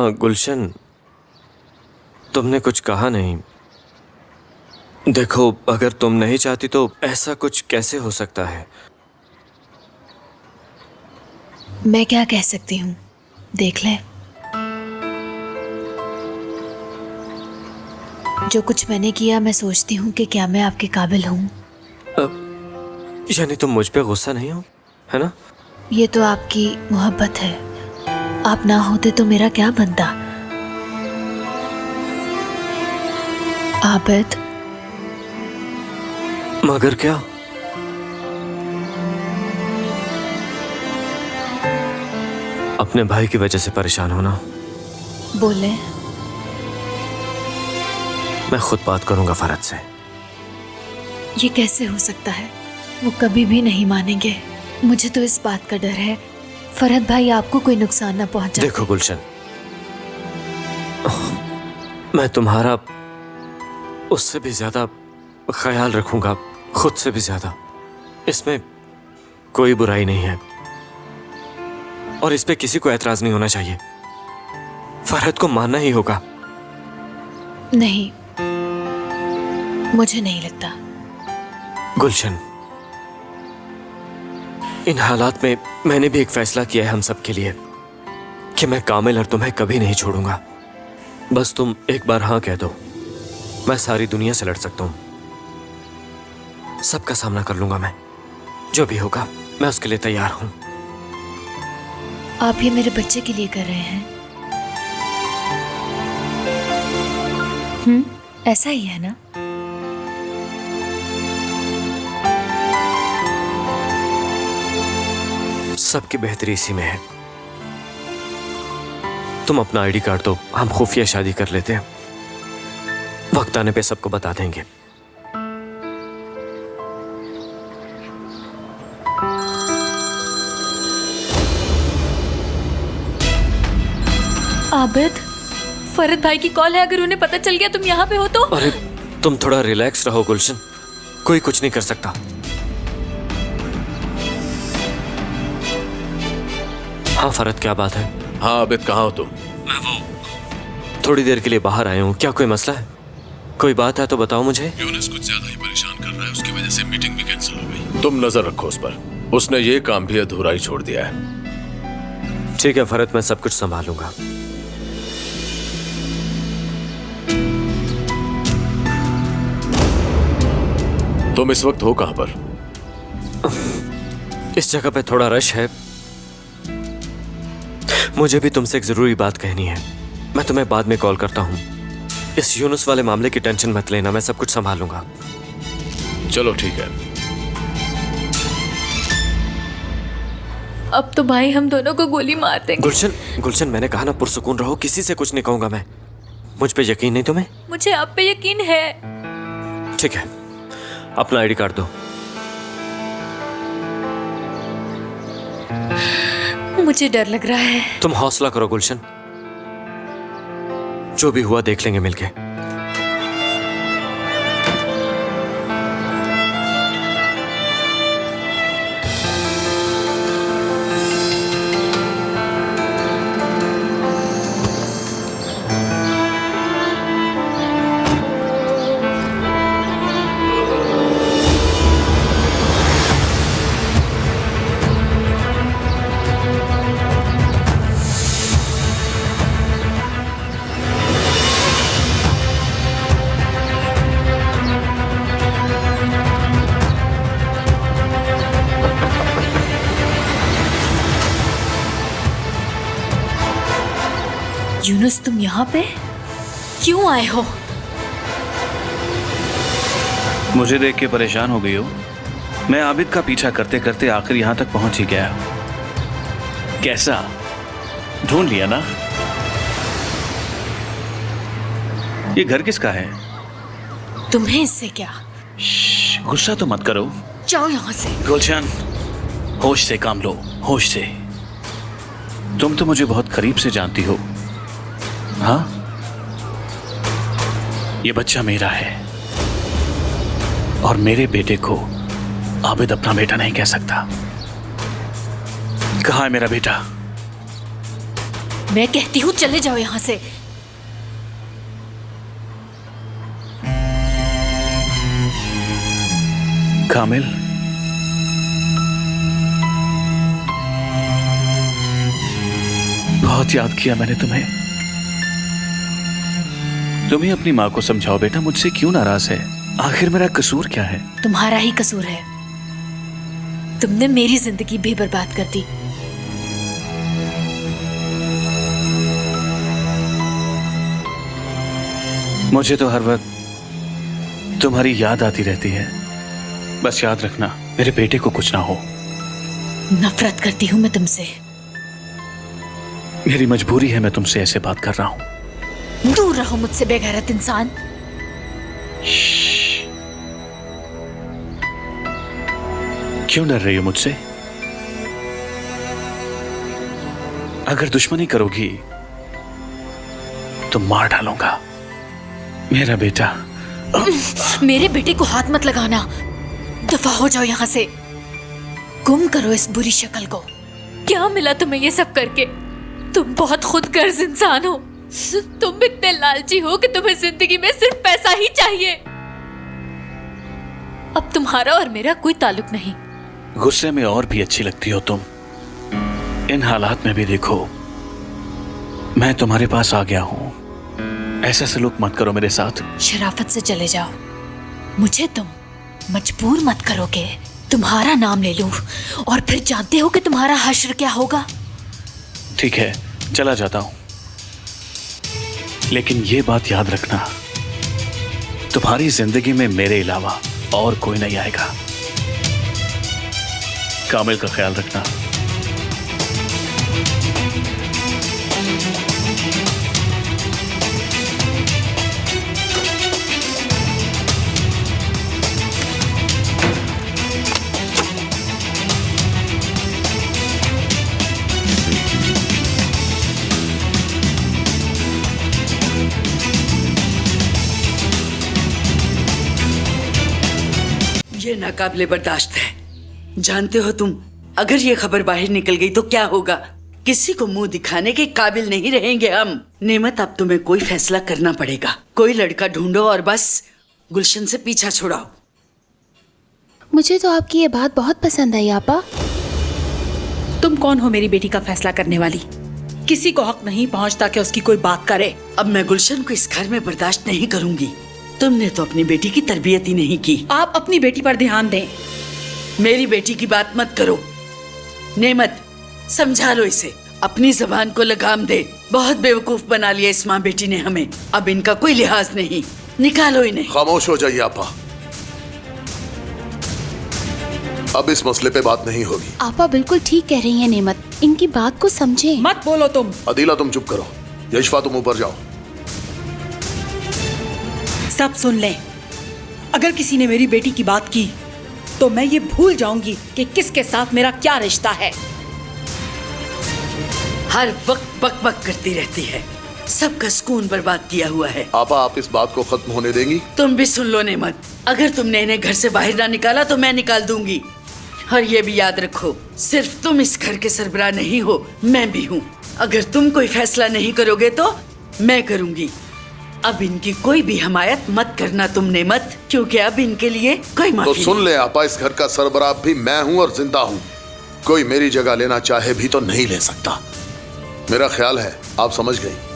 हाँ गुलशन, तुमने कुछ कहा नहीं। देखो, अगर तुम नहीं चाहती तो ऐसा कुछ कैसे हो सकता है? मैं क्या कह सकती हूँ, देख ले। जो कुछ मैंने किया, मैं सोचती हूँ कि क्या मैं आपके काबिल हूँ। यानी तुम मुझ पे गुस्सा नहीं हो, है ना? ये तो आपकी मोहब्बत है। आप ना होते तो मेरा क्या बनता। आबिद, मगर क्या? अपने भाई की वजह से परेशान होना। बोले। मैं खुद बात करूंगा फरहत से। ये कैसे हो सकता है? वो कभी भी नहीं मानेंगे। मुझे तो इस बात का डर है फरहत भाई आपको कोई नुकसान ना पहुंचाए। देखो गुलशन, मैं तुम्हारा उससे भी ज्यादा ख्याल रखूंगा, खुद से भी ज्यादा। इसमें कोई बुराई नहीं है और इस पे किसी को ऐतराज नहीं होना चाहिए। फरहत को मानना ही होगा। नहीं, मुझे नहीं लगता। गुलशन, इन हालात में मैंने भी एक फैसला किया है हम सब के लिए कि मैं कामिल और तुम्हें कभी नहीं छोड़ूंगा। बस तुम एक बार हाँ कह दो, मैं सारी दुनिया से लड़ सकता हूं, सबका सामना कर लूंगा। मैं जो भी होगा मैं उसके लिए तैयार हूं। आप ये मेरे बच्चे के लिए कर रहे हैं? ऐसा ही है ना? सबकी बेहतरी इसी में है। तुम अपना आईडी कार्ड दो, हम खुफिया शादी कर लेते हैं। वक्त आने पे सबको बता देंगे। आबिद, फरहत भाई की कॉल है। अगर उन्हें पता चल गया तुम यहाँ पे हो तो? अरे तुम थोड़ा रिलैक्स रहो गुलशन, कोई कुछ नहीं कर सकता। हाँ फरहत, क्या बात है? हाँ आबिद, कहाँ हो तुम? मैं वो थोड़ी देर के लिए बाहर आया हूँ। क्या कोई मसला है? कोई बात है तो बताओ मुझे। यूनुस कुछ ज्यादा ही परेशान कर रहा है, उसकी वजह से मीटिंग भी कैंसिल हो गई। तुम नजर रखो उस पर, उसने ये काम भी अधूरा ही छोड़ दिया है। ठीक है फरहत, मैं सब कुछ संभालूंगा। तुम इस वक्त हो कहाँ पर? इस जगह पे थोड़ा रश है। मुझे भी तुमसे एक जरूरी बात कहनी है। मैं तुम्हें बाद में कॉल करता हूँ। इस यूनुस वाले मामले की टेंशन मत लेना, मैं सब कुछ संभालूंगा। चलो ठीक है। अब तो भाई हम दोनों को गोली मार देंगे। गुलशन, मैंने कहा ना पुरसुकून रहो, किसी से कुछ नहीं कहूंगा मैं। मुझ पे यकीन नहीं तुम्हें? मुझे आप पे यकीन है। ठीक है, अपना आईडी कार्ड दो। मुझे डर लग रहा है। तुम हौसला करो गुलशन, जो भी हुआ देख लेंगे मिलके। यूनुस, तुम यहाँ पे क्यों आए हो? मुझे देख के परेशान हो गई हो? मैं आबिद का पीछा करते करते आखिर यहां तक पहुंच ही गया। कैसा, ढूंढ लिया ना? ये घर किसका है? तुम्हें इससे क्या? गुस्सा तो मत करो। जाओ यहाँ से। गुलशन, होश से काम लो, होश से। तुम तो मुझे बहुत करीब से जानती हो। हाँ, ये बच्चा मेरा है और मेरे बेटे को आबिद अपना बेटा नहीं कह सकता। कहाँ है मेरा बेटा? मैं कहती हूँ चले जाओ यहाँ से। कामिल, बहुत याद किया मैंने तुम्हें। तुम ही अपनी माँ को समझाओ बेटा, मुझसे क्यों नाराज है? आखिर मेरा कसूर क्या है? तुम्हारा ही कसूर है। तुमने मेरी जिंदगी भी बर्बाद कर दी। मुझे तो हर वक्त तुम्हारी याद आती रहती है। बस याद रखना, मेरे बेटे को कुछ ना हो। नफरत करती हूँ मैं तुमसे। मेरी मजबूरी है, मैं तुमसे ऐसे बात कर रहा हूं। दूर रहो मुझसे बेगैरत इंसान। क्यों डर रही हो मुझसे? अगर दुश्मनी करोगी तो मार डालूंगा। मेरा बेटा। मेरे बेटे को हाथ मत लगाना। दफा हो जाओ यहाँ से। गुम करो इस बुरी शक्ल को। क्या मिला तुम्हें ये सब करके? तुम बहुत खुदगर्ज इंसान हो। तुम इतने लालची हो कि तुम्हें जिंदगी में सिर्फ पैसा ही चाहिए। अब तुम्हारा और मेरा कोई ताल्लुक नहीं। गुस्से में और भी अच्छी लगती हो तुम। इन हालात में भी देखो, मैं तुम्हारे पास आ गया हूं। ऐसा सलूक मत करो मेरे साथ। शराफत से चले जाओ। मुझे तुम मजबूर मत करोगे। तुम्हारा नाम ले लूं और फिर जानते हो कि तुम्हारा हश्र क्या होगा। ठीक है, चला जाता हूं, लेकिन ये बात याद रखना, तुम्हारी जिंदगी में मेरे अलावा और कोई नहीं आएगा। कामिल का ख्याल रखना। ये नाकाबिले बर्दाश्त है। जानते हो तुम, अगर ये खबर बाहर निकल गई तो क्या होगा? किसी को मुंह दिखाने के काबिल नहीं रहेंगे हम। नेमत, अब तुम्हें कोई फैसला करना पड़ेगा। कोई लड़का ढूंढो और बस गुलशन से पीछा छुड़ाओ। मुझे तो आपकी ये बात बहुत पसंद आई आपा। तुम कौन हो मेरी बेटी का फैसला करने वाली? किसी को हक नहीं पहुंचता कि उसकी कोई बात करे। अब मैं गुलशन को इस घर में बर्दाश्त नहीं करूंगी। तुमने तो अपनी बेटी की तरबियत ही नहीं की। आप अपनी बेटी पर ध्यान दें। मेरी बेटी की बात मत करो। नेमत, समझा लो इसे। अपनी जबान को लगाम दे। बहुत बेवकूफ बना लिया इस माँ बेटी ने हमें। अब इनका कोई लिहाज नहीं। निकालो इन्हें। खामोश हो जाइए आपा, अब इस मसले पे बात नहीं होगी। आपा बिल्कुल ठीक कह रही हैं नेमत, इनकी बात को समझें। मत बोलो तुम। अदीला, तुम चुप करो। यशफा, तुम ऊपर जाओ। सब सुन लें। अगर किसी ने मेरी बेटी की बात की तो मैं ये भूल जाऊंगी कि किसके साथ मेरा क्या रिश्ता है। हर वक्त बक बक करती रहती है। सबका सुकून बर्बाद किया हुआ है। आपा, आप इस बात को खत्म होने देंगी? तुम भी सुन लो नेमत, अगर तुमने इन्हें घर से बाहर ना निकाला तो मैं निकाल दूंगी। और ये भी याद रखो, सिर्फ तुम इस घर के सरबराह नहीं हो, मैं भी हूँ। अगर तुम कोई फैसला नहीं करोगे तो मैं करूंगी। अब इनकी कोई भी हमायत मत करना तुम नेमत, क्योंकि अब इनके लिए कोई माफी तो सुन ले आपा, इस घर का सरबराह भी मैं हूँ और जिंदा हूँ। कोई मेरी जगह लेना चाहे भी तो नहीं ले सकता। मेरा ख्याल है आप समझ गई।